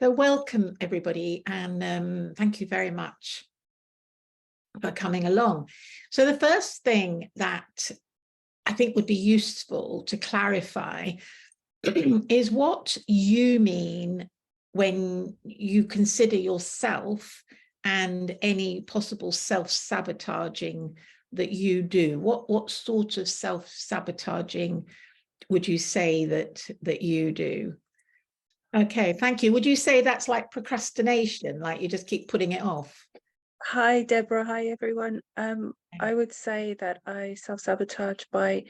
So welcome everybody, and thank you very much for coming along. So the first thing that I think would be useful to clarify is what you mean when you consider yourself and any possible self-sabotaging that you do. What sort of self-sabotaging would you say that you do? Okay, thank you. Would you say that's like procrastination, like you just keep putting it off? Hi, Deborah. Hi, everyone. I would say that I self-sabotage by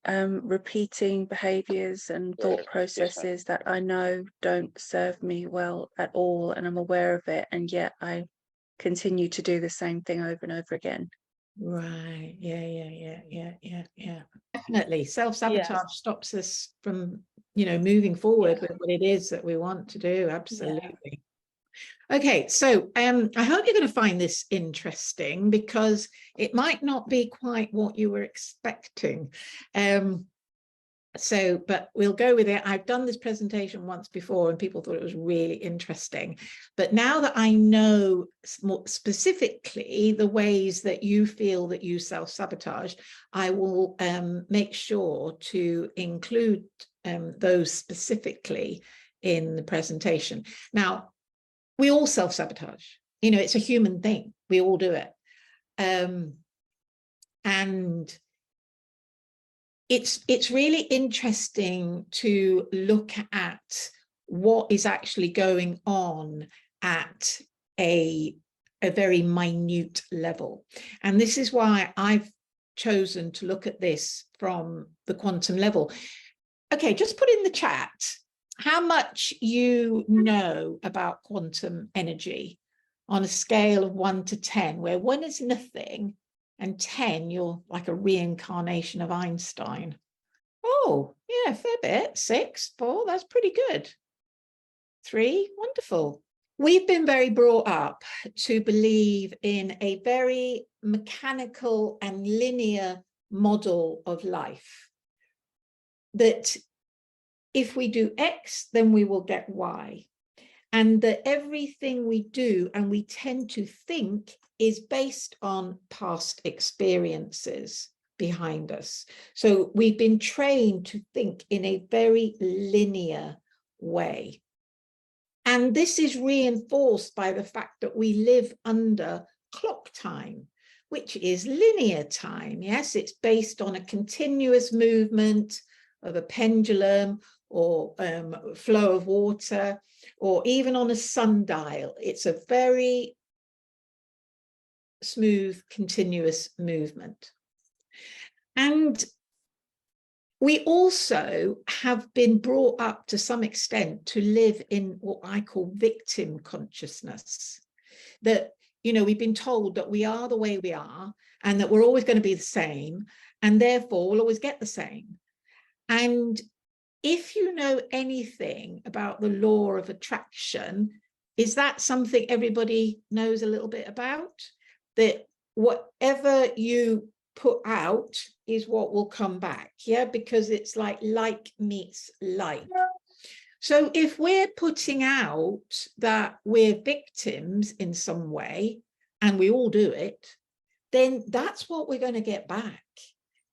repeating behaviors and thought processes that I know don't serve me well at all, and I'm aware of it, and yet I continue to do the same thing over and over again. Right. Yeah. Definitely. Self-sabotage stops us from, moving forward with what it is that we want to do. Absolutely. Okay, so I hope you're going to find this interesting because it might not be quite what you were expecting. But we'll go with it. I've done this presentation once before and people thought it was really interesting. But now that I know more specifically the ways that you feel that you self-sabotage, I will make sure to include those specifically in the presentation. Now, we all self-sabotage. It's a human thing. We all do it. And it's really interesting to look at what is actually going on at a very minute level. And this is why I've chosen to look at this from the quantum level. Okay, just put in the chat how much you know about quantum energy on a scale of 1 to 10, where 1 is nothing and 10, you're like a reincarnation of Einstein. Oh, yeah, fair bit. 6, 4, that's pretty good. 3, wonderful. We've been very brought up to believe in a very mechanical and linear model of life, that if we do X, then we will get Y. And that everything we do and we tend to think is based on past experiences behind us. So we've been trained to think in a very linear way. And this is reinforced by the fact that we live under clock time, which is linear time. Yes, it's based on a continuous movement of a pendulum or flow of water, or even on a sundial. It's a very smooth, continuous movement. And we also have been brought up to some extent to live in what I call victim consciousness. That, we've been told that we are the way we are and that we're always going to be the same, and therefore we'll always get the same. And if you know anything about the law of attraction, is that something everybody knows a little bit about? That whatever you put out is what will come back, because it's like meets like. So if we're putting out that we're victims in some way, and we all do it, then that's what we're going to get back,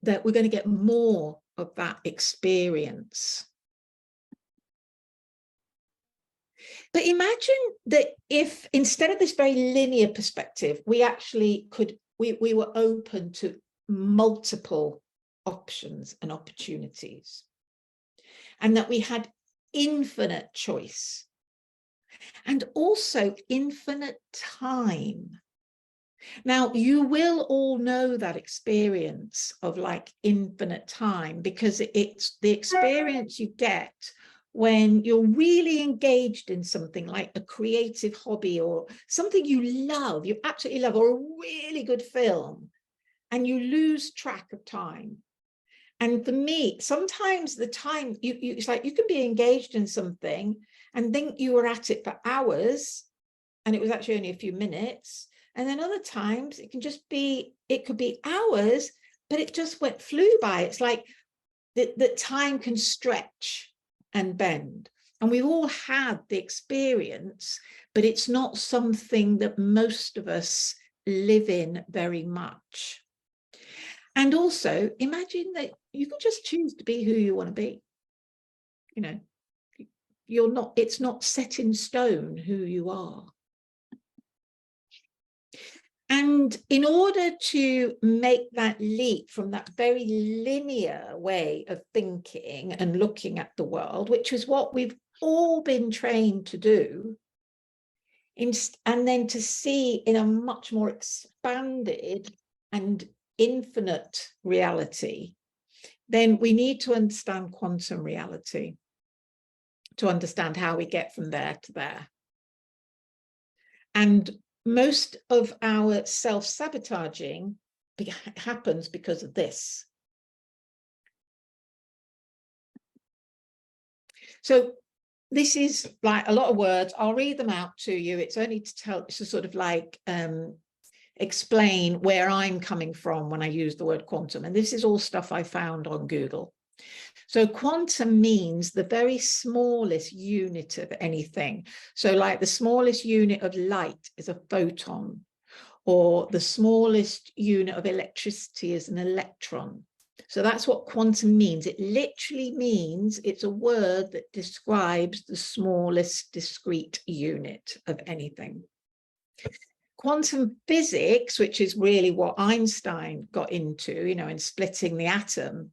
that we're going to get more of that experience. But imagine that if instead of this very linear perspective, we actually we were open to multiple options and opportunities, and that we had infinite choice and also infinite time. Now, you will all know that experience of like infinite time, because it's the experience you get when you're really engaged in something like a creative hobby or something you love, you absolutely love, or a really good film, and you lose track of time. And for me, sometimes the time, it's like you can be engaged in something and think you were at it for hours, and it was actually only a few minutes. And then other times it could be hours, but it just flew by. It's like that time can stretch and bend. And we've all had the experience, but it's not something that most of us live in very much. And also imagine that you can just choose to be who you want to be. You know, it's not set in stone who you are. And in order to make that leap from that very linear way of thinking and looking at the world, which is what we've all been trained to do, and then to see in a much more expanded and infinite reality, then we need to understand quantum reality to understand how we get from there to there. And most of our self-sabotaging happens because of this. So this is like a lot of words. I'll read them out to you. It's only to sort of like explain where I'm coming from when I use the word quantum. And this is all stuff I found on Google. So quantum means the very smallest unit of anything. So like the smallest unit of light is a photon, or the smallest unit of electricity is an electron. So that's what quantum means. It literally means it's a word that describes the smallest discrete unit of anything. Quantum physics, which is really what Einstein got into, you know, in splitting the atom,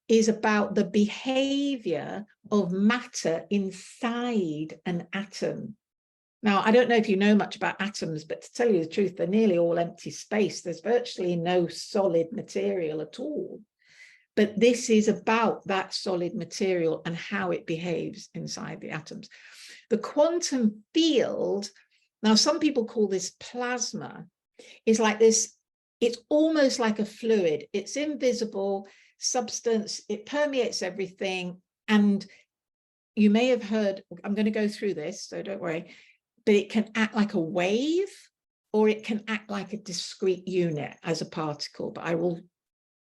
is about the behavior of matter inside an atom. Now, I don't know if you know much about atoms, but to tell you the truth, they're nearly all empty space. There's virtually no solid material at all. But this is about that solid material and how it behaves inside the atoms. The quantum field, now some people call this plasma, is like this. It's almost like a fluid. It's invisible substance. It permeates everything. And you may have heard, I'm going to go through this, so don't worry, but it can act like a wave, or it can act like a discrete unit as a particle. But I will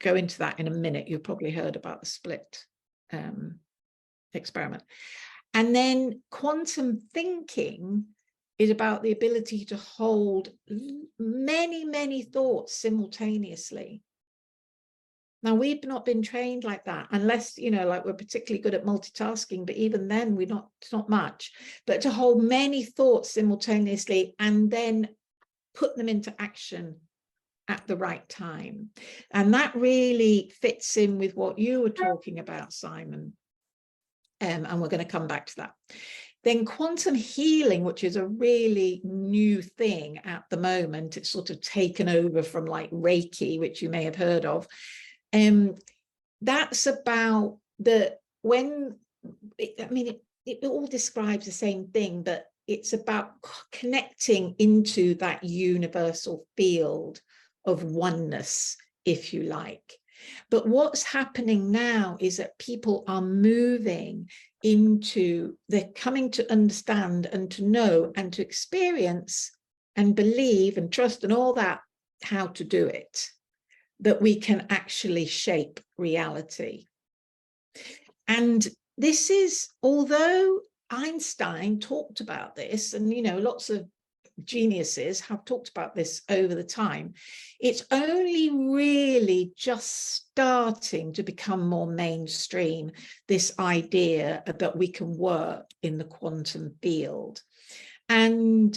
go into that in a minute. You've probably heard about the split experiment. And then quantum thinking is about the ability to hold many, many thoughts simultaneously. Now, we've not been trained like that, unless, you know, like we're particularly good at multitasking, but even then it's not much. But to hold many thoughts simultaneously and then put them into action at the right time. And that really fits in with what you were talking about, Simon. And we're going to come back to that. Then quantum healing, which is a really new thing at the moment. It's sort of taken over from like Reiki, which you may have heard of. That's about it all describes the same thing, but it's about connecting into that universal field of oneness, if you like. But what's happening now is that people are moving into, they're coming to understand and to know and to experience and believe and trust and all that, how to do it, that we can actually shape reality. And this is, although Einstein talked about this, and, you know, lots of geniuses have talked about this over the time, it's only really just starting to become more mainstream, this idea that we can work in the quantum field. And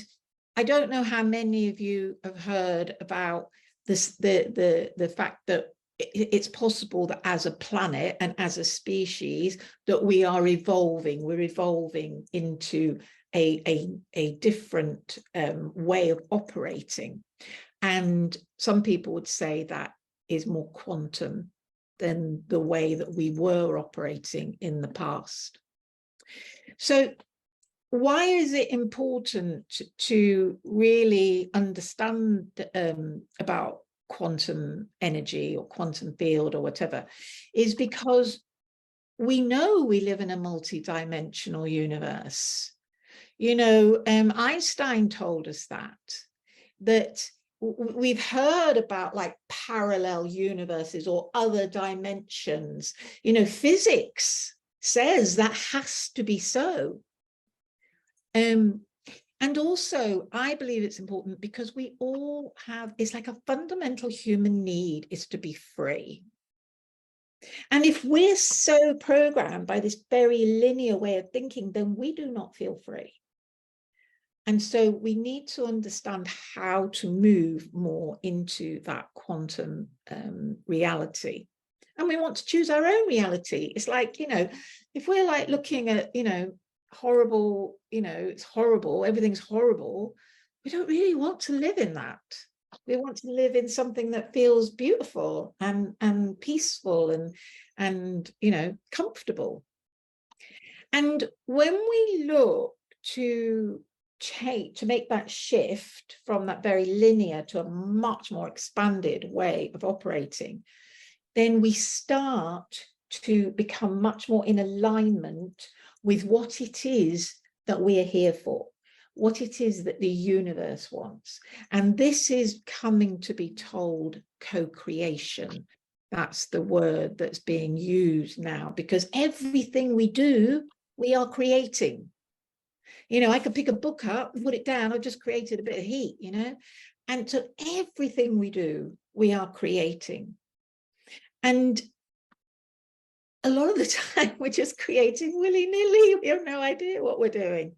I don't know how many of you have heard about this, the fact that it's possible that as a planet and as a species that we are evolving. We're evolving into a different way of operating. And some people would say that is more quantum than the way that we were operating in the past. So why is it important to really understand about quantum energy or quantum field or whatever? Is because we know we live in a multi-dimensional universe. You know, Einstein told us that we've heard about like parallel universes or other dimensions. You know, physics says that has to be so. And also, I believe it's important because we all have, it's like a fundamental human need is to be free. And if we're so programmed by this very linear way of thinking, then we do not feel free. And so we need to understand how to move more into that quantum reality. And we want to choose our own reality. It's like, you know, if we're like looking at, you know, horrible, you know, it's horrible, everything's horrible, we don't really want to live in that. We want to live in something that feels beautiful and peaceful and you know, comfortable. And when we look to change, to make that shift from that very linear to a much more expanded way of operating, then we start to become much more in alignment with what it is that we are here for, what it is that the universe wants. And this is coming to be told co-creation. That's the word that's being used now, because everything we do, we are creating. You know, I could pick a book up, put it down, I've just created a bit of heat, you know, and so everything we do, we are creating. And a lot of the time we're just creating willy-nilly. We have no idea what we're doing.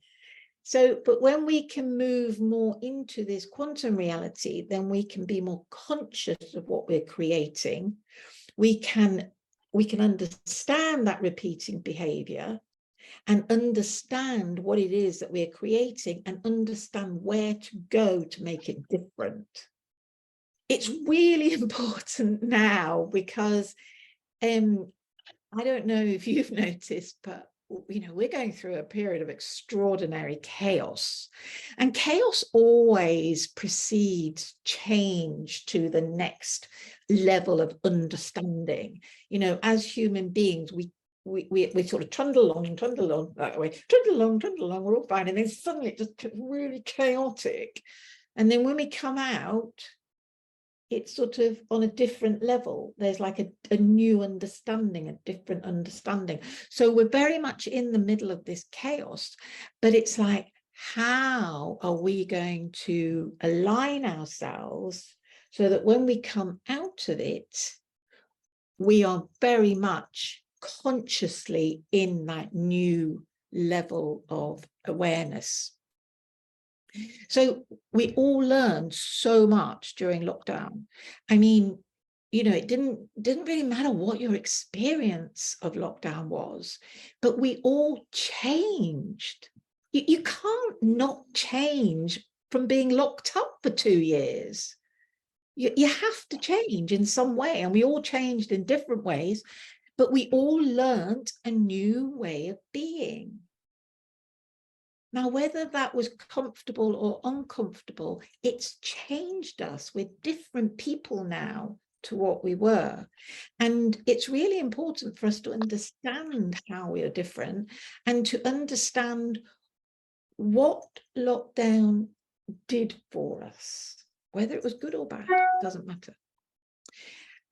So, but when we can move more into this quantum reality, then we can be more conscious of what we're creating. We can understand that repeating behavior and understand what it is that we're creating and understand where to go to make it different. It's really important now because I don't know if you've noticed, but you know, we're going through a period of extraordinary chaos, and chaos always precedes change to the next level of understanding. You know, as human beings, we sort of trundle along that way, trundle along, we're all fine, and then suddenly it just gets really chaotic. And then when we come out, it's sort of on a different level. There's like a new understanding, a different understanding. So we're very much in the middle of this chaos, but it's like, how are we going to align ourselves so that when we come out of it, we are very much consciously in that new level of awareness? So we all learned so much during lockdown. I mean, you know, it didn't really matter what your experience of lockdown was, but we all changed. You can't not change from being locked up for 2 years. You have to change in some way, and we all changed in different ways, but we all learned a new way of being. Now, whether that was comfortable or uncomfortable, it's changed us. We're different people now to what we were. And it's really important for us to understand how we are different and to understand what lockdown did for us, whether it was good or bad, doesn't matter.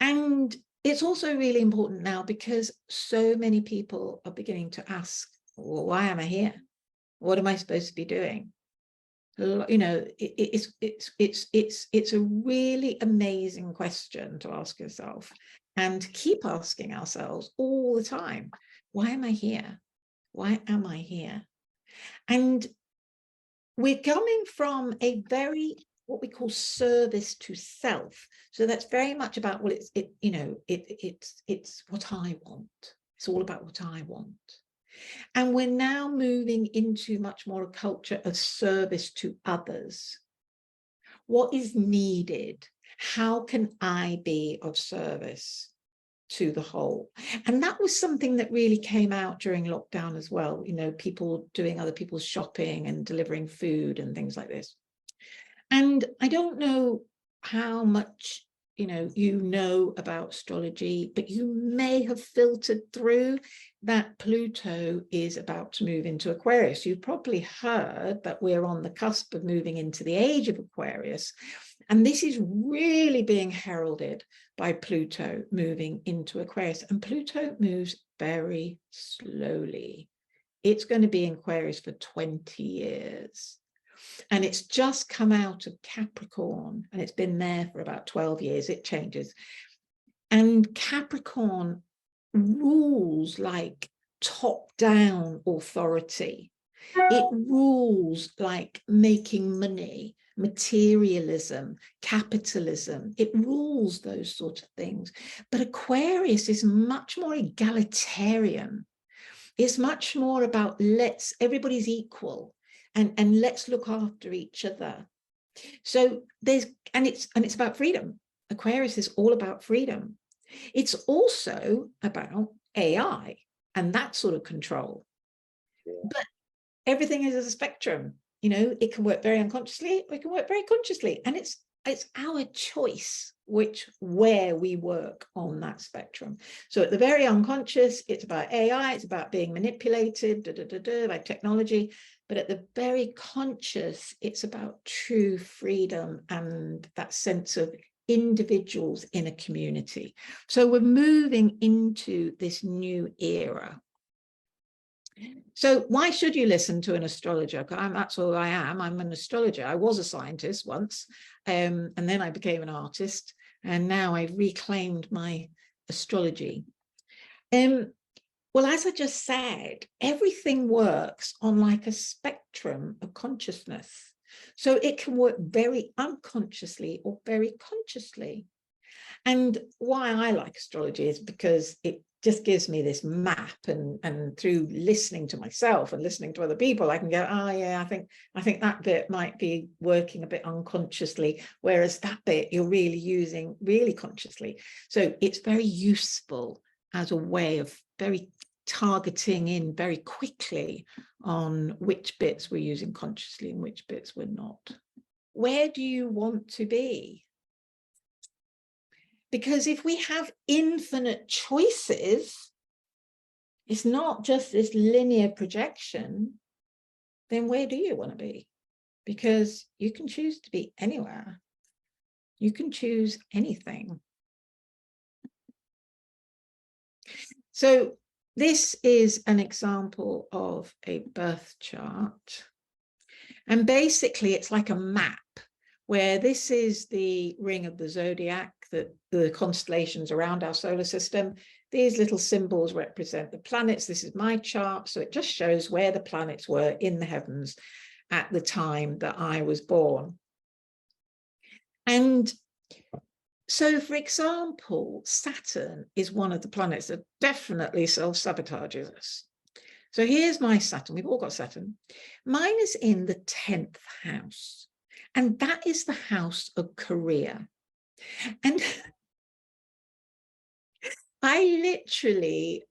And it's also really important now because so many people are beginning to ask, well, why am I here? What am I supposed to be doing? You know, it's a really amazing question to ask yourself and keep asking ourselves all the time. Why am I here? Why am I here? And we're coming from a very, what we call service to self. So that's very much about, well, it's what I want. It's all about what I want. And we're now moving into much more a culture of service to others. What is needed? How can I be of service to the whole? And that was something that really came out during lockdown as well. You know, people doing other people's shopping and delivering food and things like this. And I don't know how much you know about astrology, but you may have filtered through that Pluto is about to move into Aquarius. You've probably heard that we're on the cusp of moving into the age of Aquarius. And this is really being heralded by Pluto moving into Aquarius. And Pluto moves very slowly. It's going to be in Aquarius for 20 years. And it's just come out of Capricorn, and it's been there for about 12 years. It changes. And Capricorn rules like top-down authority. It rules like making money, materialism, capitalism. It rules those sort of things. But Aquarius is much more egalitarian. It's much more about everybody's equal, and let's look after each other. So it's about freedom. Aquarius is all about freedom. It's also about AI and that sort of control. Yeah. But everything is a spectrum. You know, it can work very unconsciously, or it can work very consciously. And it's our choice where we work on that spectrum. So at the very unconscious, it's about AI, it's about being manipulated by technology. But at the very conscious, it's about true freedom and that sense of individuals in a community. So we're moving into this new era. So why should you listen to an astrologer? That's all I am. I'm an astrologer. I was a scientist once, and then I became an artist, and now I've reclaimed my astrology. Well, as I just said, everything works on like a spectrum of consciousness. So it can work very unconsciously or very consciously. And why I like astrology is because it just gives me this map, and through listening to myself and listening to other people, I can go, oh yeah, I think that bit might be working a bit unconsciously, whereas that bit you're really using really consciously. So it's very useful as a way of very targeting in very quickly on which bits we're using consciously and which bits we're not. Where do you want to be? Because if we have infinite choices, it's not just this linear projection, then where do you want to be? Because you can choose to be anywhere. You can choose anything. So this is an example of a birth chart. And basically it's like a map, where this is the ring of the zodiac, the constellations around our solar system. These little symbols represent the planets. This is my chart. So it just shows where the planets were in the heavens at the time that I was born. And so, for example, Saturn is one of the planets that definitely self-sabotages us. So here's my Saturn. We've all got Saturn. Mine is in the 10th house. And that is the house of career. And I literally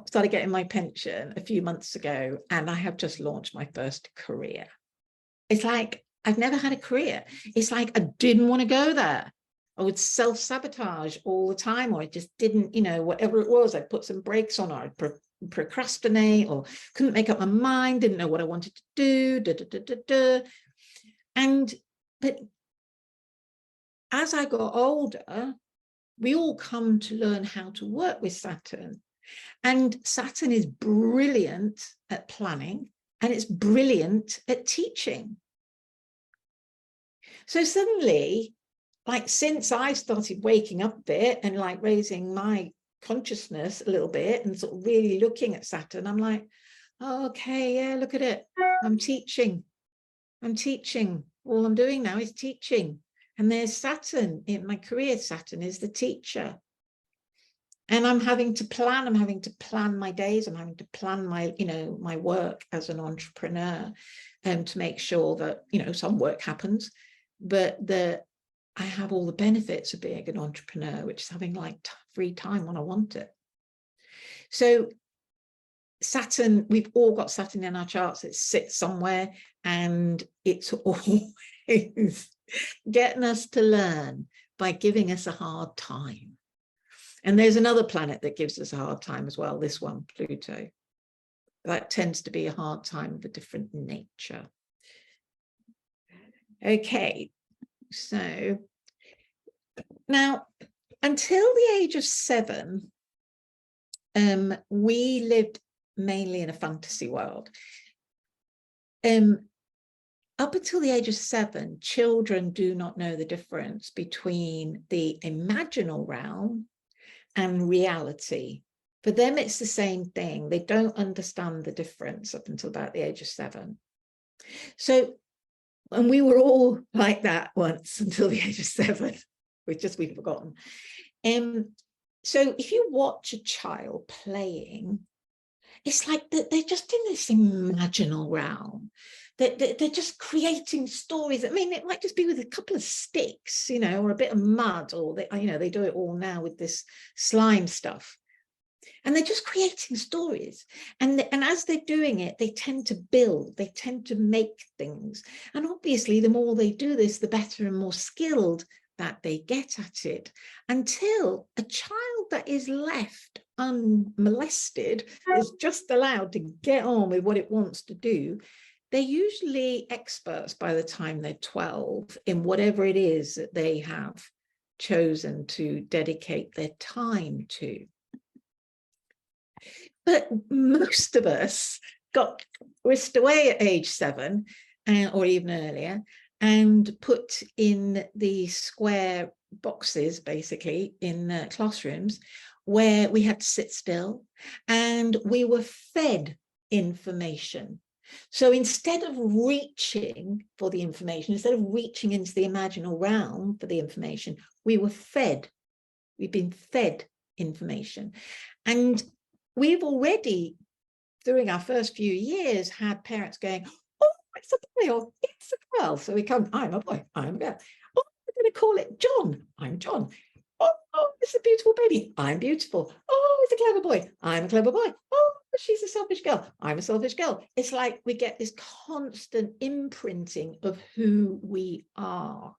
started getting my pension a few months ago, and I have just launched my first career. It's like, I've never had a career. It's like, I didn't want to go there. I would self-sabotage all the time, or I just didn't, you know, whatever it was, I'd put some brakes on, or I'd procrastinate, or couldn't make up my mind, didn't know what I wanted to do, But as I got older, we all come to learn how to work with Saturn. And Saturn is brilliant at planning, and it's brilliant at teaching. So suddenly, like, since I started waking up a bit and like raising my consciousness a little bit and sort of really looking at Saturn, I'm like, oh, okay, yeah, look at it. I'm teaching. All I'm doing now is teaching. And there's Saturn in my career. Saturn is the teacher. And I'm having to plan my days. I'm having to plan my, you know, my work as an entrepreneur, to make sure that, you know, some work happens, but I have all the benefits of being an entrepreneur, which is having like free time when I want it. So Saturn, we've all got Saturn in our charts. It sits somewhere, and it's always getting us to learn by giving us a hard time. And there's another planet that gives us a hard time as well, this one, Pluto. That tends to be a hard time of a different nature. Okay, so now, until the age of 7, we lived mainly in a fantasy world. Up until the age of 7, children do not know the difference between the imaginal realm and reality. For them, it's the same thing. They don't understand the difference up until about the age of 7. So, and we were all like that once until the age of 7. We've forgotten. So if you watch a child playing, it's like they're just in this imaginal realm. They're just creating stories. I mean, it might just be with a couple of sticks, or a bit of mud, or they do it all now with this slime stuff. And they're just creating stories. And as they're doing it, they tend to build, they tend to make things. And obviously, the more they do this, the better and more skilled that they get at it, until a child that is left unmolested is just allowed to get on with what it wants to do. They're usually experts by the time they're 12 in whatever it is that they have chosen to dedicate their time to. But most of us got whisked away at age 7 or even earlier and put in the square boxes, basically, in classrooms where we had to sit still and we were fed information. So instead of reaching for the information, instead of reaching into the imaginal realm for the information, we were fed. We've been fed information. And we've already, during our first few years, had parents going, oh, it's a boy or it's a girl. So we come, I'm a boy, I'm a girl. Oh, we're going to call it John. I'm John. Oh, it's a beautiful baby. I'm beautiful. Oh, it's a clever boy. I'm a clever boy. Oh, she's a selfish girl. I'm a selfish girl. It's like we get this constant imprinting of who we are.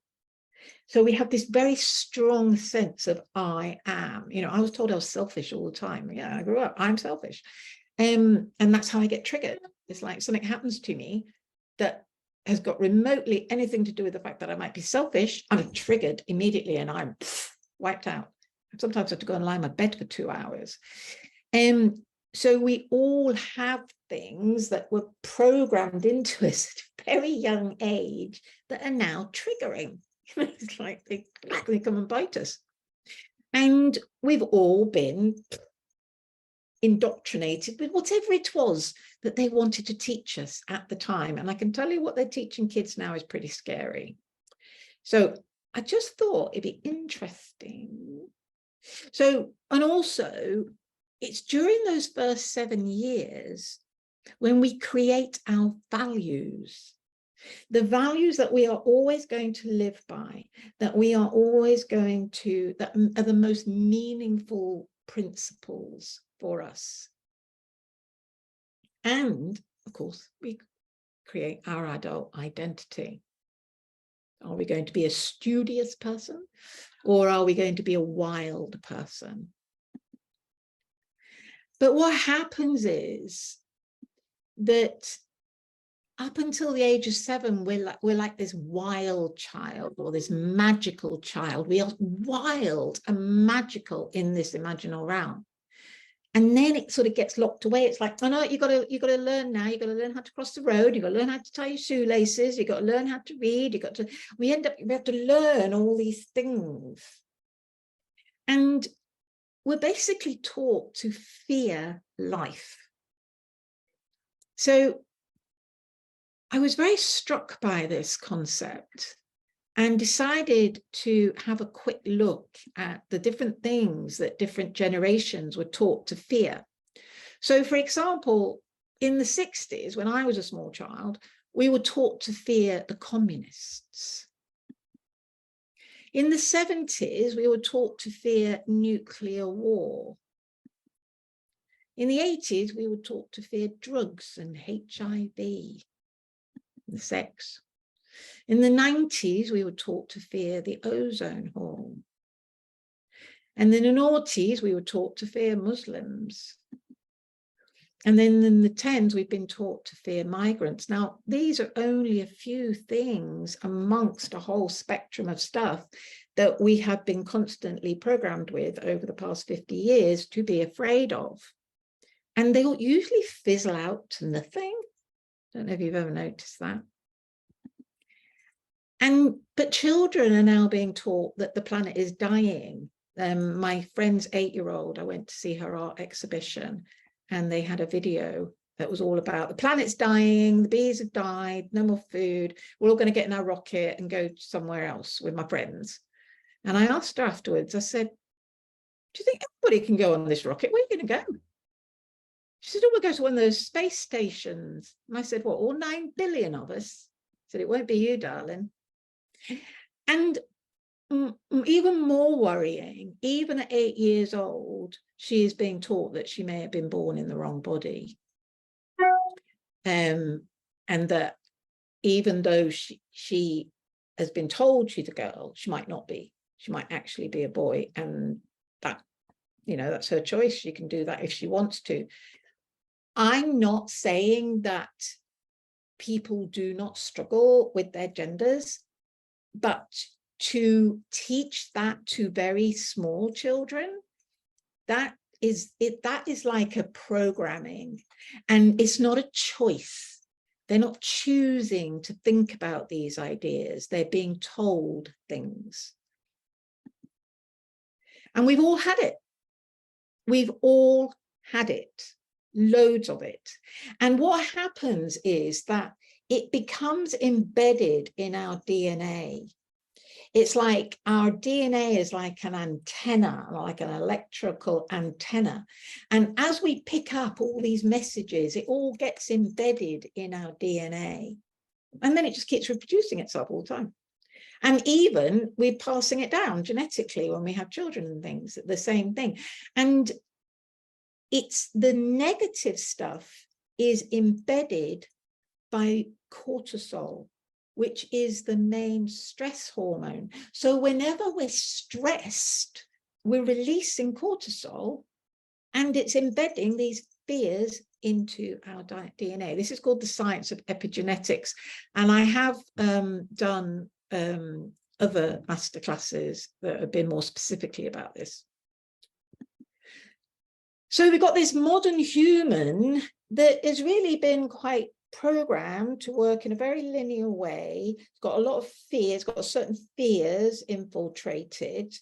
So we have this very strong sense of I am. I was told I was selfish all the time. Yeah, I grew up, I'm selfish. And that's how I get triggered. It's like something happens to me that has got remotely anything to do with the fact that I might be selfish. I'm triggered immediately and I'm wiped out. Sometimes I have to go and lie in my bed for 2 hours. So we all have things that were programmed into us at a very young age that are now triggering. It's like they come and bite us. And we've all been indoctrinated with whatever it was that they wanted to teach us at the time. And I can tell you what they're teaching kids now is pretty scary. So I just thought it'd be interesting. So, and also, it's during those first 7 years when we create our values. The values that we are always going to live by, that we are always going to, that are the most meaningful principles for us. And of course, we create our adult identity. Are we going to be a studious person, or are we going to be a wild person? But what happens is that up until the age of 7, we're like this wild child or this magical child. We are wild and magical in this imaginal realm. And then it sort of gets locked away. It's like, oh no, you got to learn now. You got to learn how to cross the road. You got to learn how to tie your shoelaces. You got to learn how to read. We have to learn all these things. And we're basically taught to fear life. So I was very struck by this concept and decided to have a quick look at the different things that different generations were taught to fear. So, for example, in the 60s, when I was a small child, we were taught to fear the communists. In the 70s, we were taught to fear nuclear war. In the 80s, we were taught to fear drugs and HIV. Sex. In the 90s, we were taught to fear the ozone hole. And in the noughties, we were taught to fear Muslims. And then in the 10s, we've been taught to fear migrants. Now, these are only a few things amongst a whole spectrum of stuff that we have been constantly programmed with over the past 50 years to be afraid of. And they'll usually fizzle out to nothing. Don't know if you've ever noticed that. But children are now being taught that the planet is dying. My friend's 8-year-old, I went to see her art exhibition, and they had a video that was all about the planet's dying, the bees have died, no more food, we're all going to get in our rocket and go somewhere else with my friends. And I asked her afterwards, I said, do you think everybody can go on this rocket? Where are you going to go? She said, oh, we'll go to one of those space stations. And I said, what, all 9 billion of us? I said, it won't be you, darling. And even more worrying, even at 8 years old, she is being taught that she may have been born in the wrong body. And that even though she has been told she's a girl, she might not be. She might actually be a boy. And that, you know, that's her choice. She can do that if she wants to. I'm not saying that people do not struggle with their genders, but to teach that to very small children, that is like a programming, and it's not a choice. They're not choosing to think about these ideas. They're being told things. And we've all had it. We've all had it, loads of it. And what happens is that it becomes embedded in our DNA. It's like our DNA is like an antenna, like an electrical antenna. And as we pick up all these messages, it all gets embedded in our DNA. And then it just keeps reproducing itself all the time. And even we're passing it down genetically when we have children and things, the same thing. And it's the negative stuff is embedded by cortisol, which is the main stress hormone. So whenever we're stressed, we're releasing cortisol, and it's embedding these fears into our DNA. This is called the science of epigenetics. And I have done other masterclasses that have been more specifically about this. So we've got this modern human that has really been quite programmed to work in a very linear way. It's got a lot of fears, got certain fears infiltrated.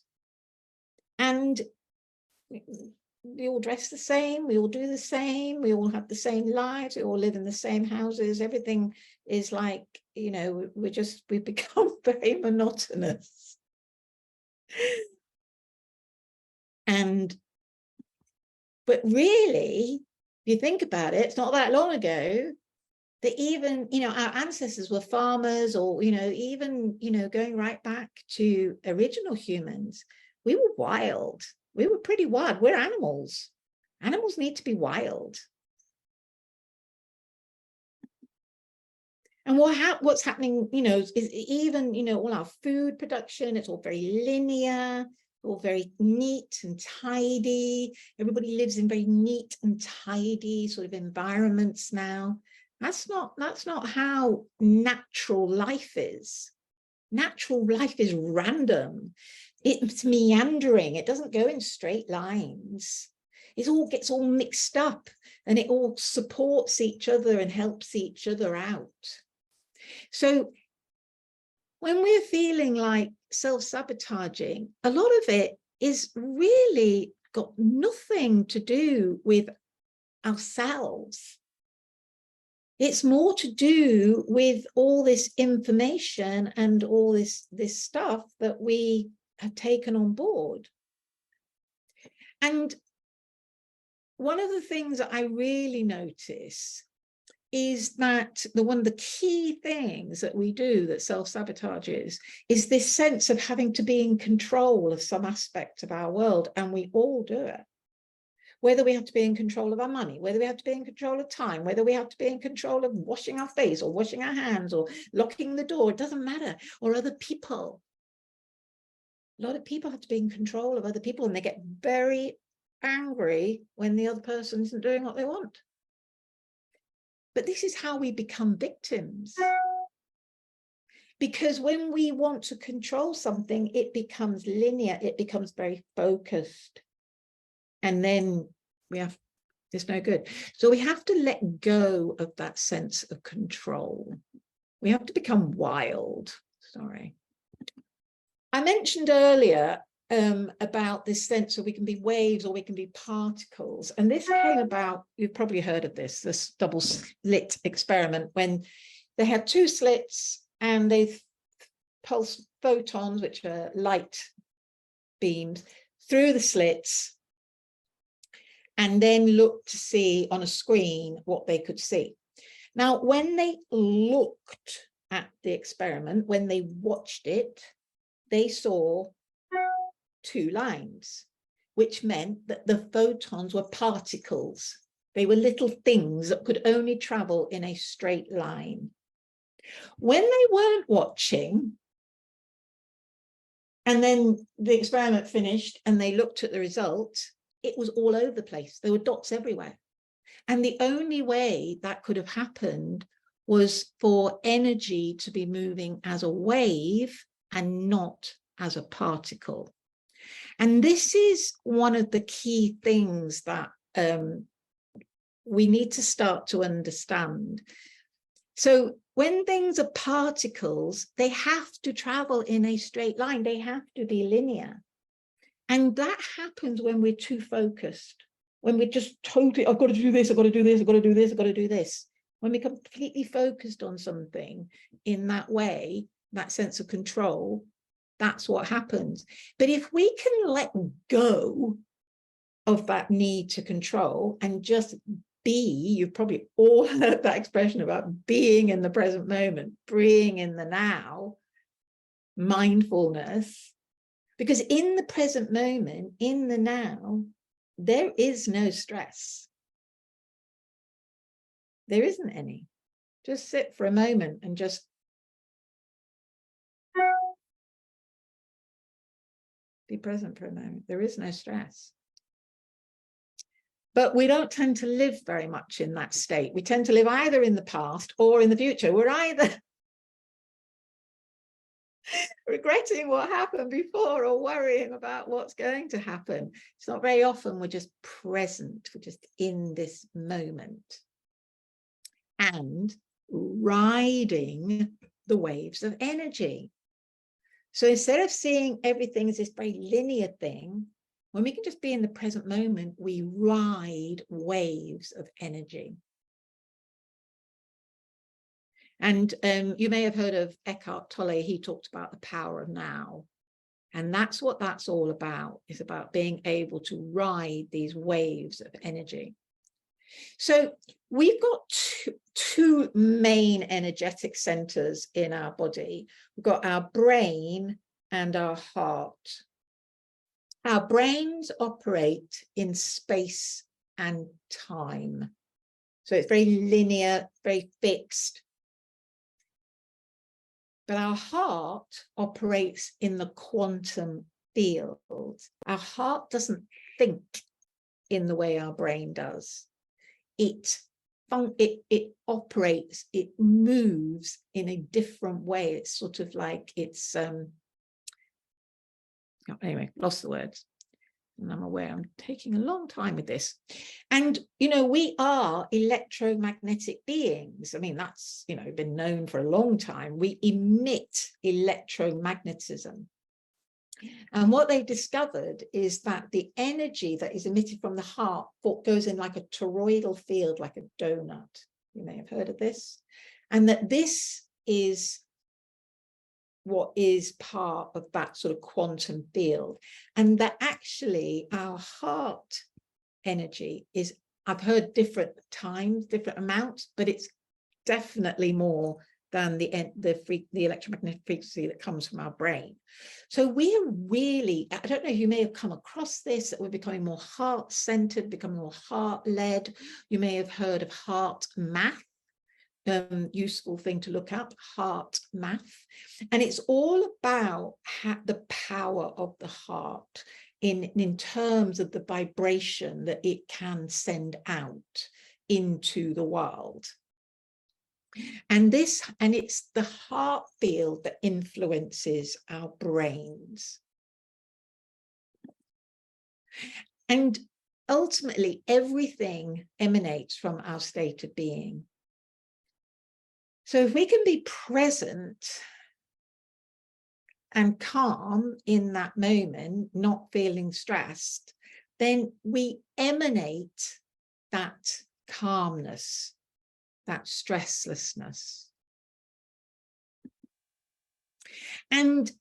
And we all dress the same, we all do the same, we all have the same lives, we all live in the same houses. Everything is like, you know, we've become very monotonous. But really, if you think about it, it's not that long ago that even, you know, our ancestors were farmers, or, you know, even, you know, going right back to original humans, we were wild. We were pretty wild. We're animals. Animals need to be wild. And what's happening, you know, is even, you know, all our food production, it's all very linear, all very neat and tidy. Everybody lives in very neat and tidy sort of environments now. That's not how natural life is. Natural life is random. It's meandering. It doesn't go in straight lines. It all gets all mixed up, and it all supports each other and helps each other out. So when we're feeling like self-sabotaging, a lot of it is really got nothing to do with ourselves. It's more to do with all this information and all this stuff that we have taken on board. And one of the things that I really notice is that one of the key things that we do that self-sabotages is this sense of having to be in control of some aspect of our world, and we all do it. Whether we have to be in control of our money, whether we have to be in control of time, whether we have to be in control of washing our face or washing our hands or locking the door, it doesn't matter. Or other people. A lot of people have to be in control of other people, and they get very angry when the other person isn't doing what they want. But this is how we become victims. Because when we want to control something, it becomes linear, it becomes very focused. And then it's no good. So we have to let go of that sense of control. We have to become wild. Sorry. I mentioned earlier about this sense of we can be waves or we can be particles. And this came about, you've probably heard of this double slit experiment, when they had two slits and they pulsed photons, which are light beams, through the slits, and then looked to see on a screen what they could see. Now, when they looked at the experiment, when they watched it, they saw two lines, which meant that the photons were particles. They were little things that could only travel in a straight line. When they weren't watching, and then the experiment finished and they looked at the result, it was all over the place. There were dots everywhere. And the only way that could have happened was for energy to be moving as a wave and not as a particle. And this is one of the key things that we need to start to understand. So when things are particles, they have to travel in a straight line. They have to be linear. And that happens when we're too focused, when we're just totally, I've got to do this, I've got to do this, I've got to do this, I've got to do this. When we're completely focused on something in that way, that sense of control, that's what happens. But if we can let go of that need to control and just be, you've probably all heard that expression about being in the present moment, being in the now, mindfulness, because in the present moment, in the now, there is no stress. There isn't any. Just sit for a moment and just be present for a moment. There is no stress. But we don't tend to live very much in that state. We tend to live either in the past or in the future. We're either regretting what happened before or worrying about what's going to happen. It's not very often we're just present. We're just in this moment and riding the waves of energy. So instead of seeing everything as this very linear thing, when we can just be in the present moment, we ride waves of energy. And you may have heard of Eckhart Tolle. He talked about the power of now. And that's what that's all about. It's about being able to ride these waves of energy. So we've got two main energetic centers in our body. We've got our brain and our heart. Our brains operate in space and time. So it's very linear, very fixed. But our heart operates in the quantum field. Our heart doesn't think in the way our brain does. It operates, it moves in a different way. It's sort of like it's, anyway, lost the words. And I'm aware I'm taking a long time with this. And, we are electromagnetic beings. I mean, that's, been known for a long time. We emit electromagnetism. And what they discovered is that the energy that is emitted from the heart goes in like a toroidal field, like a donut. You may have heard of this. And that this is what is part of that sort of quantum field. And that actually our heart energy is, I've heard different times, different amounts, but it's definitely more than the electromagnetic frequency that comes from our brain. So we are really, I don't know if you may have come across this, that we're becoming more heart-centered, becoming more heart-led. You may have heard of heart math. Useful thing to look up, heart math. And it's all about the power of the heart in terms of the vibration that it can send out into the world. And it's the heart field that influences our brains. And ultimately, everything emanates from our state of being. So if we can be present and calm in that moment, not feeling stressed, then we emanate that calmness, that stresslessness. And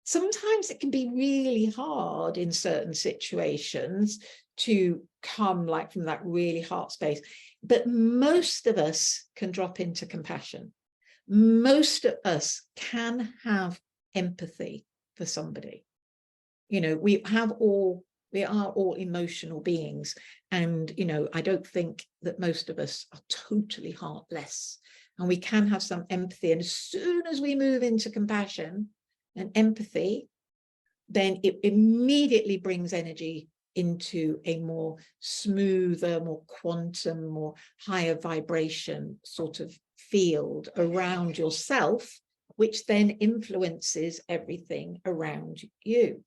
sometimes it can be really hard in certain situations to come like from that really heart space, but most of us can drop into compassion. Most of us can have empathy for somebody. You know, we are all emotional beings, and I don't think that most of us are totally heartless, and we can have some empathy. And as soon as we move into compassion and empathy, then it immediately brings energy into a more smoother, more quantum, more higher vibration sort of field around yourself, which then influences everything around you.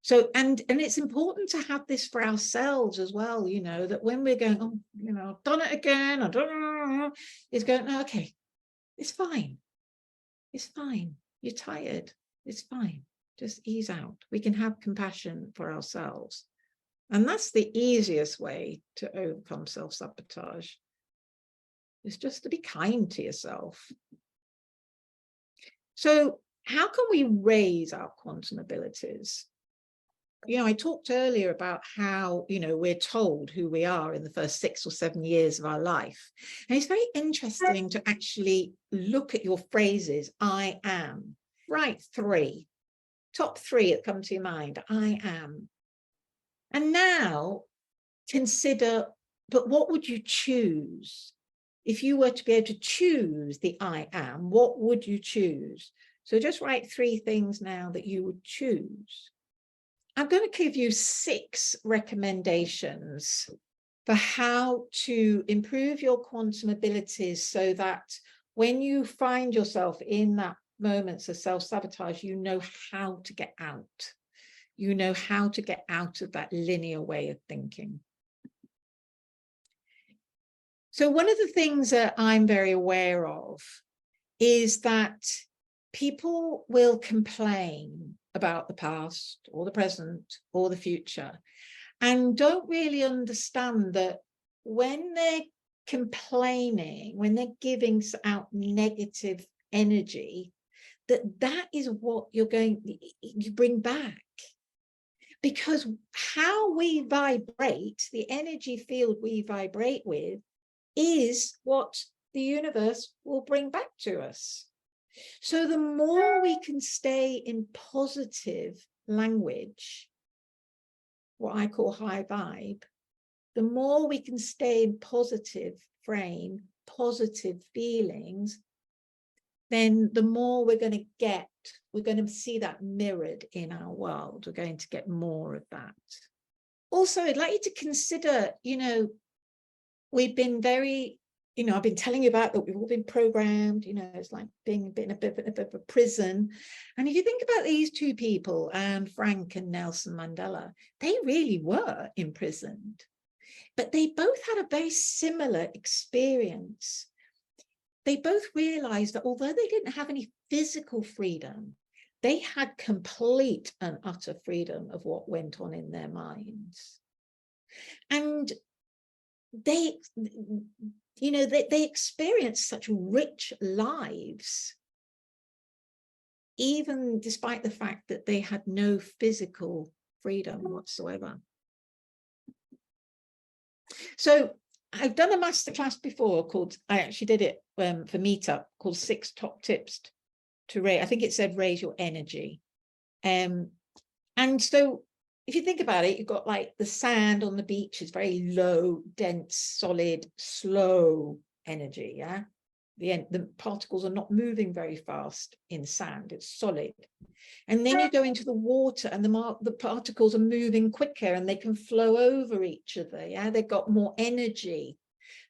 So, and it's important to have this for ourselves as well, that when we're going, oh, I've done it again, I don't know, it's going, no, okay, it's fine. It's fine. You're tired. It's fine. Just ease out. We can have compassion for ourselves. And that's the easiest way to overcome self-sabotage. It's just to be kind to yourself. So how can we raise our quantum abilities? I talked earlier about how, we're told who we are in the first 6 or 7 years of our life. And it's very interesting to actually look at your phrases. I am. Write 3. Top 3 that come to your mind. I am. And now consider, but what would you choose? If you were to be able to choose the I am, what would you choose? So just write 3 things now that you would choose. I'm going to give you 6 recommendations for how to improve your quantum abilities so that when you find yourself in that moments of self-sabotage, you know how to get out. You know how to get out of that linear way of thinking. So one of the things that I'm very aware of is that people will complain about the past or the present or the future and don't really understand that when they're complaining, when they're giving out negative energy, that is what you bring back. Because how we vibrate, the energy field we vibrate with, is what the universe will bring back to us. So the more we can stay in positive language, what I call high vibe, the more we can stay in positive frame, positive feelings, then the more we're going to see that mirrored in our world. We're going to get more of that. Also, I'd like you to consider, we've been very, I've been telling you about that we've all been programmed, it's like being in a bit of a prison. And if you think about these 2 people, Anne Frank and Nelson Mandela, they really were imprisoned, but they both had a very similar experience. They both realized that although they didn't have any physical freedom, they had complete and utter freedom of what went on in their minds. And they experienced such rich lives, even despite the fact that they had no physical freedom whatsoever. So I've done a masterclass before called, I actually did it for Meetup, called 6 top tips to raise, I think it said raise your energy. And so if you think about it, you've got like the sand on the beach is very low, dense, solid, slow energy. Yeah. The particles are not moving very fast in sand, it's solid. And then you go into the water and the particles are moving quicker and they can flow over each other. Yeah, they've got more energy.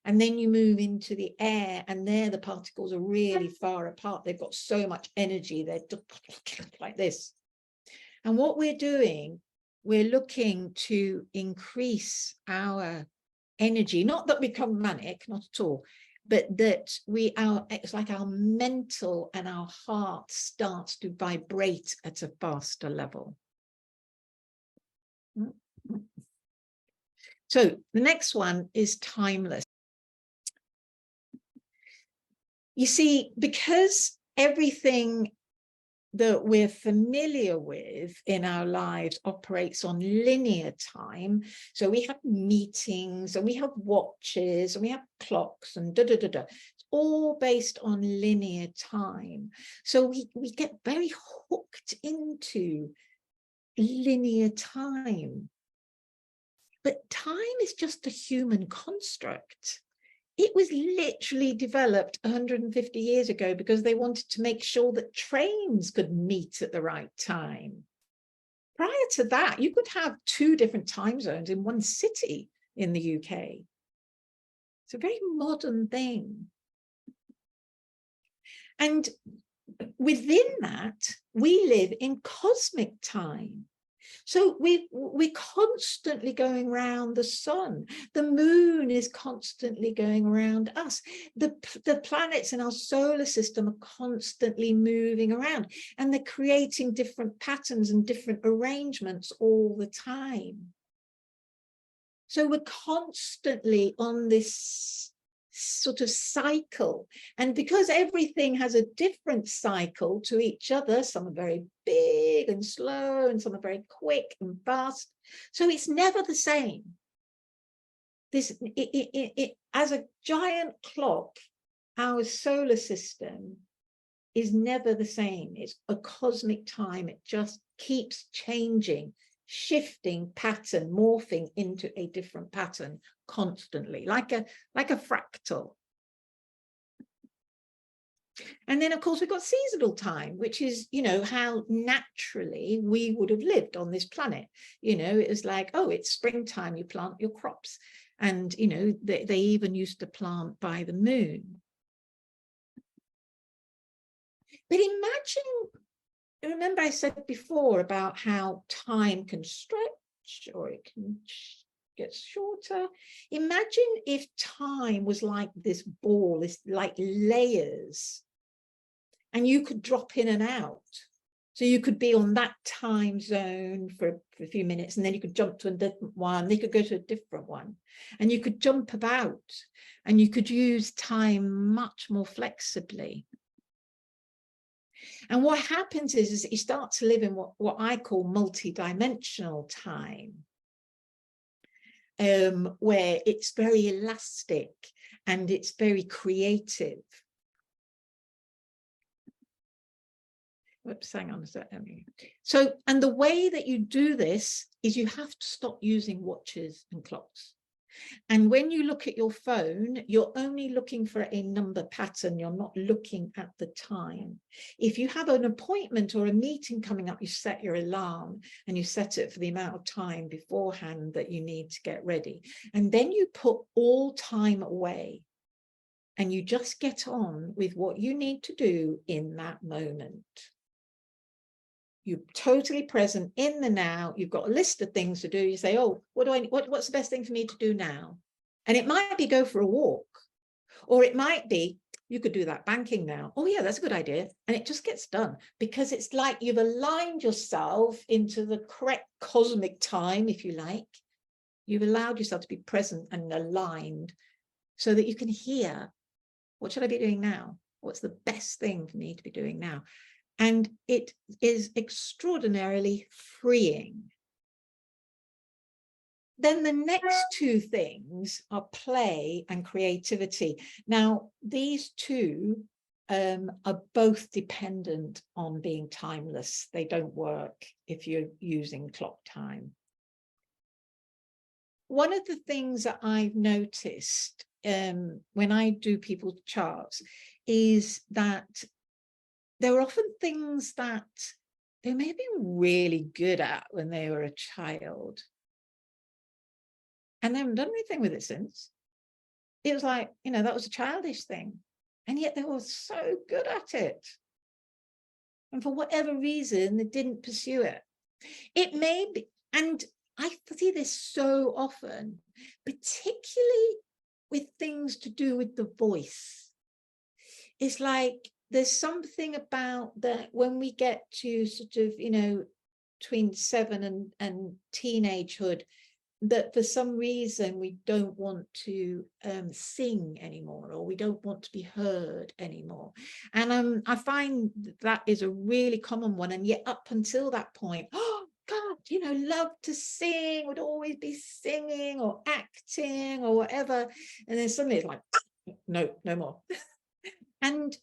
And then you move into the air, and there the particles are really far apart. They've got so much energy, they're like this. And what we're doing, we're looking to increase our energy, not that we become manic, not at all, but that it's like our mental and our heart starts to vibrate at a faster level. So the next one is timeless. You see, because everything that we're familiar with in our lives operates on linear time. So we have meetings and we have watches and we have clocks and da da da da. It's all based on linear time. So we get very hooked into linear time. But time is just a human construct. It was literally developed 150 years ago because they wanted to make sure that trains could meet at the right time. Prior to that, you could have 2 different time zones in one city in the UK. It's a very modern thing. And within that, we live in cosmic time. So we're constantly going around the sun. The moon is constantly going around us. The planets in our solar system are constantly moving around, and they're creating different patterns and different arrangements all the time. So we're constantly on this sort of cycle, and because everything has a different cycle to each other, some are very big and slow and some are very quick and fast, so it's never the same. As a giant clock, our solar system is never the same. It's a cosmic time. It just keeps changing, shifting pattern, morphing into a different pattern constantly, like a fractal. And then, of course, we've got seasonal time, which is, you know, how naturally we would have lived on this planet. You know, it was like, oh, it's springtime, you plant your crops. And, you know, they even used to plant by the moon. But imagine, remember I said before about how time can stretch or it can get shorter. Imagine if time was like this ball, this like layers, and you could drop in and out. So you could be on that time zone for a few minutes, and then you could jump to a different one. They could go to a different one, and you could jump about, and you could use time much more flexibly. And what happens is you start to live in what I call multi-dimensional time, where it's very elastic and it's very creative. Whoops, hang on a second. So, and the way that you do this is you have to stop using watches and clocks. And when you look at your phone, you're only looking for a number pattern. You're not looking at the time. If you have an appointment or a meeting coming up, you set your alarm and you set it for the amount of time beforehand that you need to get ready. And then you put all time away and you just get on with what you need to do in that moment. You're totally present in the now. You've got a list of things to do. You say, oh, what's the best thing for me to do now? And it might be go for a walk, or it might be, you could do that banking now. Oh yeah, that's a good idea. And it just gets done because it's like you've aligned yourself into the correct cosmic time, if you like. You've allowed yourself to be present and aligned so that you can hear, what should I be doing now? What's the best thing for me to be doing now? And it is extraordinarily freeing. Then the next 2 things are play and creativity. Now, these 2 are both dependent on being timeless. They don't work if you're using clock time. One of the things that I've noticed when I do people's charts is that there are often things that they may have been really good at when they were a child, and they haven't done anything with it since. it was like, you know, that was a childish thing. And yet they were so good at it. And for whatever reason, they didn't pursue it. It may be, and I see this so often, particularly with things to do with the voice. It's like there's something about that when we get to sort of, you know, between 7 and teenagehood, that for some reason we don't want to sing anymore, or we don't want to be heard anymore. And I find that is a really common one. And yet up until that point, oh God, you know, love to sing, would always be singing or acting or whatever. And then suddenly it's like, no more. And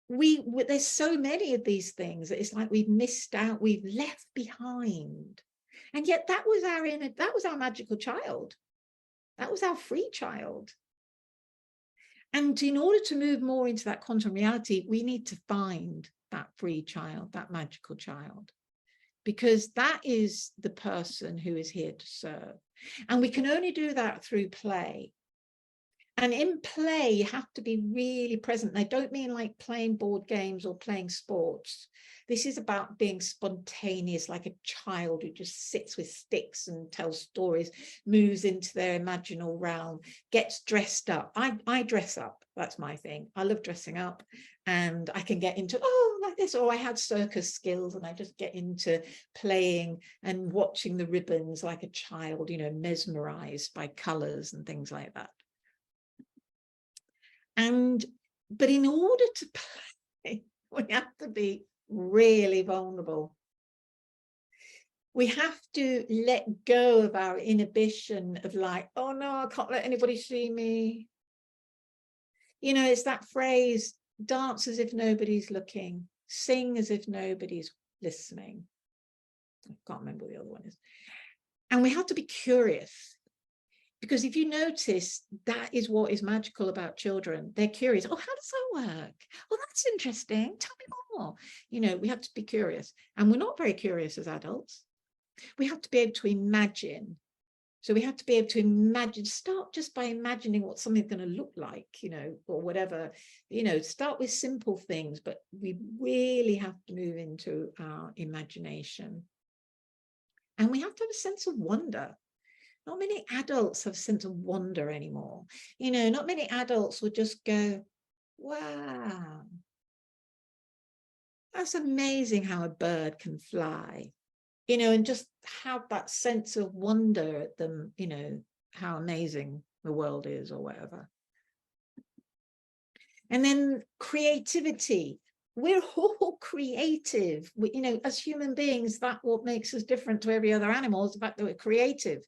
there's so many of these things that it's like we've missed out, we've left behind. And yet that was our magical child. That was our free child. And in order to move more into that quantum reality, we need to find that free child, that magical child, because that is the person who is here to serve. And we can only do that through play. And in play, you have to be really present. I don't mean like playing board games or playing sports. This is about being spontaneous, like a child who just sits with sticks and tells stories, moves into their imaginal realm, gets dressed up. I dress up. That's my thing. I love dressing up, and I can get into, oh, like this, or I had circus skills and I just get into playing and watching the ribbons like a child, you know, mesmerized by colors and things like that. But in order to play, we have to be really vulnerable. We have to let go of our inhibition of like, oh no, I can't let anybody see me. You know, it's that phrase, dance as if nobody's looking, sing as if nobody's listening. I can't remember what the other one is. And we have to be curious. Because if you notice, that is what is magical about children. They're curious. Oh, how does that work? Oh, that's interesting. Tell me more. You know, we have to be curious. And we're not very curious as adults. We have to be able to imagine. So we have to be able to imagine, start just by imagining what something's going to look like, you know, or whatever. You know, start with simple things, but we really have to move into our imagination. And we have to have a sense of wonder. Not many adults have a sense of wonder anymore. You know, not many adults would just go, wow, that's amazing how a bird can fly, you know, and just have that sense of wonder at them, you know, how amazing the world is or whatever. And then creativity. We're all creative. You know, as human beings, that's what makes us different to every other animal, is the fact that we're creative.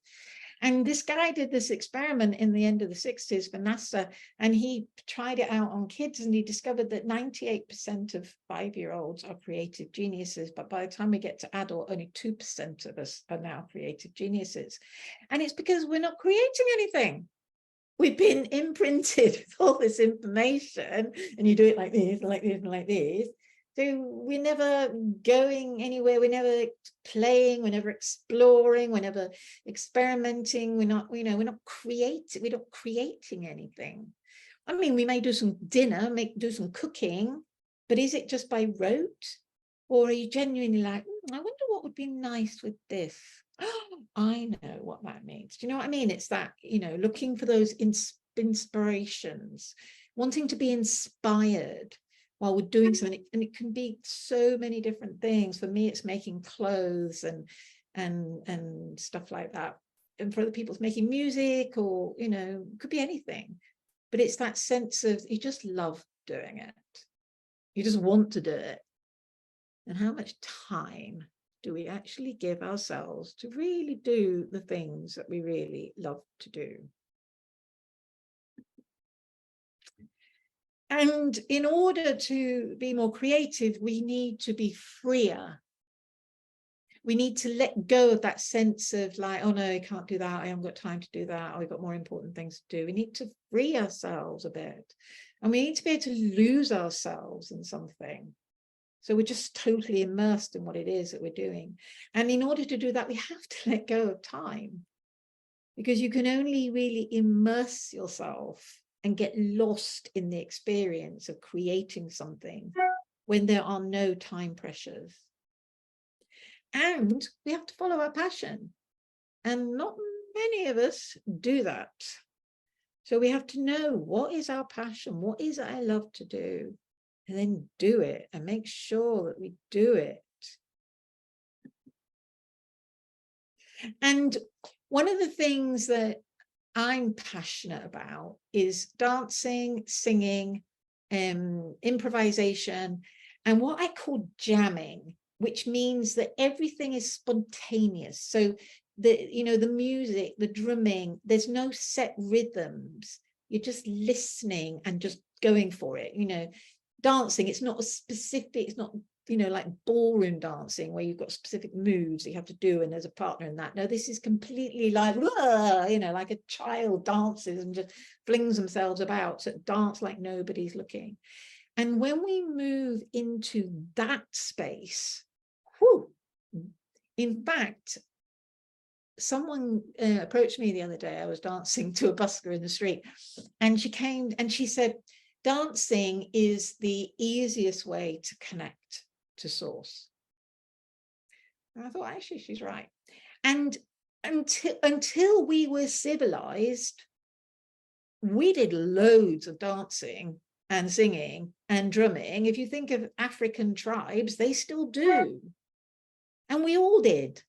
And this guy did this experiment in the end of the 60s for NASA, and he tried it out on kids, and he discovered that 98% of 5-year-olds are creative geniuses, but by the time we get to adult, only 2% of us are now creative geniuses. And it's because we're not creating anything. We've been imprinted with all this information, and you do it like this, like this, and like this. So we're never going anywhere. We're never playing. We're never exploring. We're never experimenting. We're not, you know, we're not creating. We're not creating anything. I mean, we may do some dinner, do some cooking, but is it just by rote, or are you genuinely like, I wonder what would be nice with this? Oh, I know what that means. Do you know what I mean? It's that, you know, looking for those inspirations, wanting to be inspired while we're doing something. And it can be so many different things. For me, it's making clothes and stuff like that. And for other people, it's making music, or, you know, could be anything. But it's that sense of you just love doing it. You just want to do it. And how much time do we actually give ourselves to really do the things that we really love to do? And in order to be more creative, we need to be freer. We need to let go of that sense of like, oh no, I can't do that. I haven't got time to do that. Or we've got more important things to do. We need to free ourselves a bit. And we need to be able to lose ourselves in something. So we're just totally immersed in what it is that we're doing. And in order to do that, we have to let go of time. because you can only really immerse yourself and get lost in the experience of creating something when there are no time pressures. And we have to follow our passion. And not many of us do that. So we have to know, what is our passion? What is it I love to do? And then do it and make sure that we do it. And one of the things that I'm passionate about is dancing, singing, improvisation, and what I call jamming, which means that everything is spontaneous. So the music, the drumming, there's no set rhythms. You're just listening and just going for it. Dancing, it's not a specific, it's not like ballroom dancing where you've got specific moves that you have to do and there's a partner in that. No, this is completely like, like a child dances and just flings themselves about, so dance like nobody's looking. And when we move into that space, whew, in fact, someone approached me the other day. I was dancing to a busker in the street, and she came and she said, dancing is the easiest way to connect to source. And I thought, actually, she's right. And until we were civilized, we did loads of dancing and singing and drumming. If you think of African tribes, they still do. And we all did,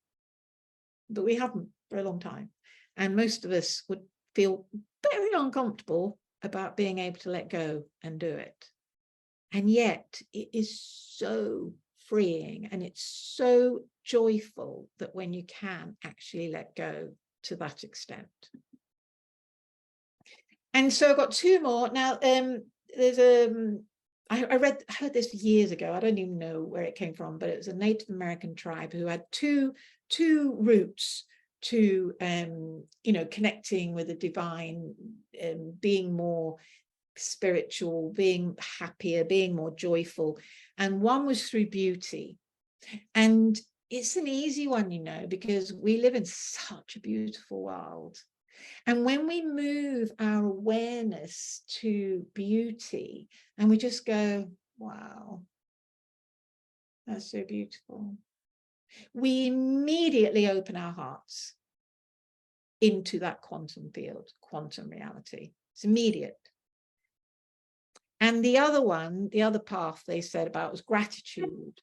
but we haven't for a long time. And most of us would feel very uncomfortable about being able to let go and do it. And yet it is so freeing and it's so joyful that when you can actually let go to that extent. And so I've got two more. Now, there's I heard this years ago. I don't even know where it came from, but it was a Native American tribe who had two routes to connecting with the divine, being more spiritual, being happier, being more joyful. And one was through beauty. And it's an easy one, because we live in such a beautiful world. And when we move our awareness to beauty and we just go, wow, that's so beautiful, we immediately open our hearts into that quantum field, quantum reality. It's immediate. And the other one, the other path they said about was gratitude.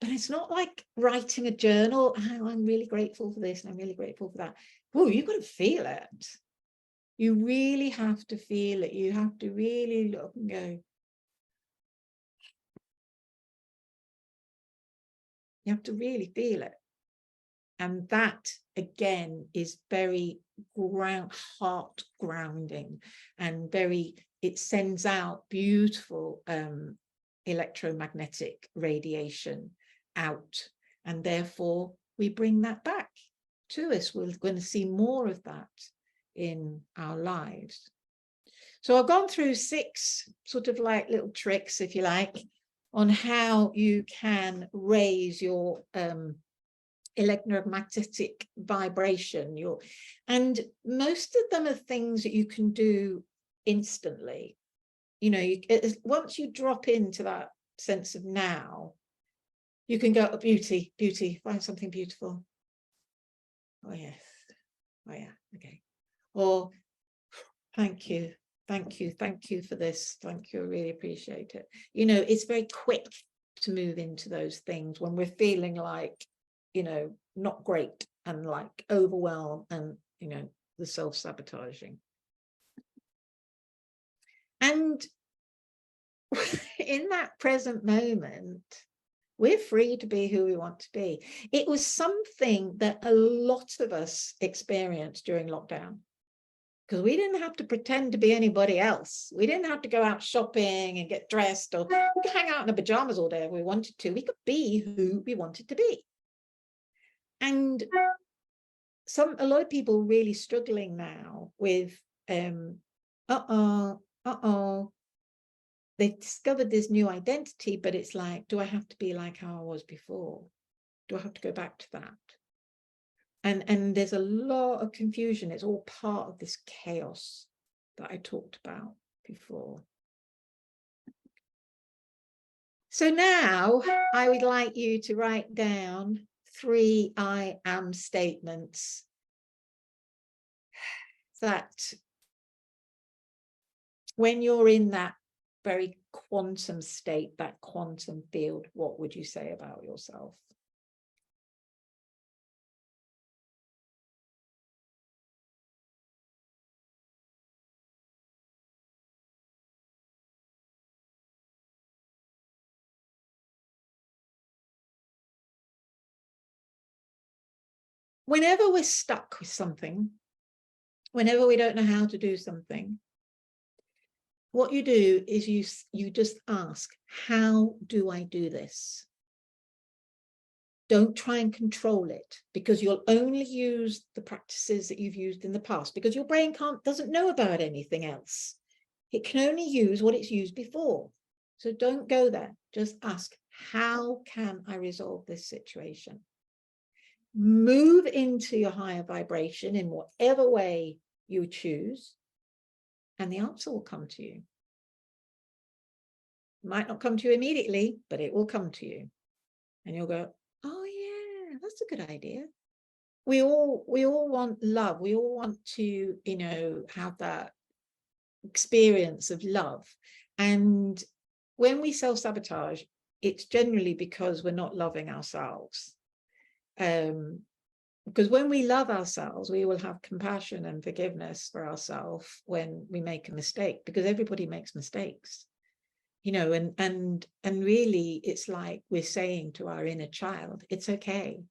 But it's not like writing a journal. Oh, I'm really grateful for this and I'm really grateful for that. Oh, you've got to feel it. You really have to feel it. You have to really look and go. You have to really feel it. And that, again, is very heart grounding and it sends out beautiful electromagnetic radiation out. And therefore, we bring that back to us. We're going to see more of that in our lives. So I've gone through 6 sort of like little tricks, if you like, on how you can raise your electromagnetic vibration. And most of them are things that you can do instantly. Once you drop into that sense of now, you can go, oh, beauty, find something beautiful. Oh yes, oh yeah, okay. Or thank you for this, thank you, I really appreciate it. It's very quick to move into those things when we're feeling like not great and like overwhelmed and the self-sabotaging. And in that present moment, we're free to be who we want to be. It was something that a lot of us experienced during lockdown, because we didn't have to pretend to be anybody else. We didn't have to go out shopping and get dressed, or we could hang out in the pajamas all day if we wanted to. We could be who we wanted to be. And a lot of people really struggling now with they've discovered this new identity, but it's like, do I have to be like how I was before? Do I have to go back to that? And there's a lot of confusion. It's all part of this chaos that I talked about before. So now I would like you to write down 3 I am statements that when you're in that very quantum state, that quantum field, what would you say about yourself? Whenever we're stuck with something, whenever we don't know how to do something, what you do is you just ask, how do I do this? Don't try and control it, because you'll only use the practices that you've used in the past, because your brain doesn't know about anything else. It can only use what it's used before. So don't go there. Just ask, how can I resolve this situation? Move into your higher vibration in whatever way you choose, and the answer will come to you. It might not come to you immediately, but it will come to you. And you'll go, oh yeah, that's a good idea. We all want love. We all want to, have that experience of love. And when we self-sabotage, it's generally because we're not loving ourselves. Because when we love ourselves, we will have compassion and forgiveness for ourselves when we make a mistake, because everybody makes mistakes, and really it's like we're saying to our inner child, it's okay.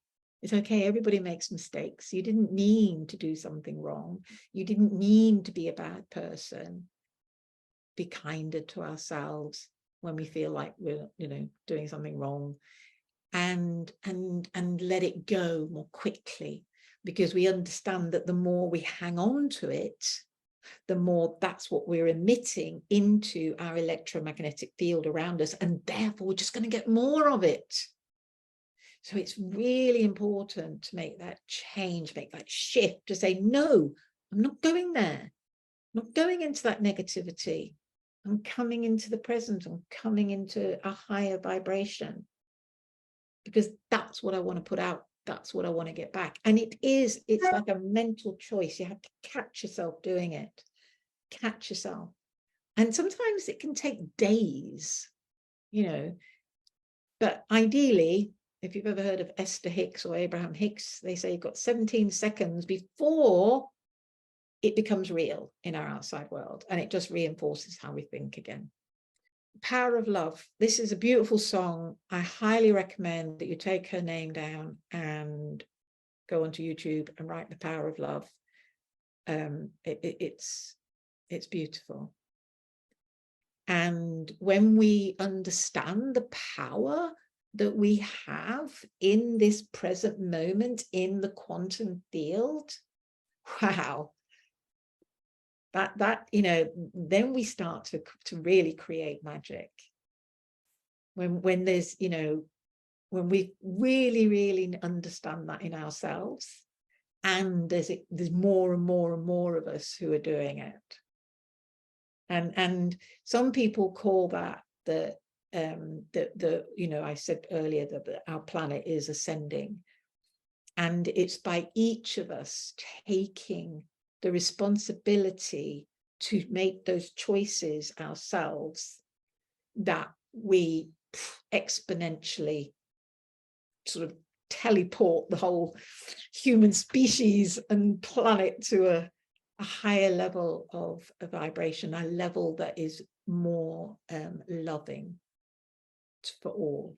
It's okay. Everybody makes mistakes. You didn't mean to do something wrong. You didn't mean to be a bad person. Be kinder to ourselves when we feel like we're, doing something wrong, and let it go more quickly, because we understand that the more we hang on to it, the more that's what we're emitting into our electromagnetic field around us, and therefore we're just going to get more of it. So it's really important to make that change, make that shift, to say, no, I'm not going there. I'm not going into that negativity. I'm coming into the present. I'm coming into a higher vibration, because that's what I want to put out. That's what I want to get back. And it's like a mental choice. You have to catch yourself doing it. Catch yourself. And sometimes it can take days, but ideally, if you've ever heard of Esther Hicks or Abraham Hicks, they say you've got 17 seconds before it becomes real in our outside world, and it just reinforces how we think again. Power of Love. This is a beautiful song. I highly recommend that you take her name down and go onto YouTube and write The Power of Love. It's beautiful. And when we understand the power that we have in this present moment in the quantum field, wow, that then we start to really create magic. When there's, when we really understand that in ourselves, and there's more and more and more of us who are doing it. And some people call that I said earlier that our planet is ascending, and it's by each of us taking the responsibility to make those choices ourselves that we exponentially sort of teleport the whole human species and planet to a higher level of vibration, a level that is more loving for all.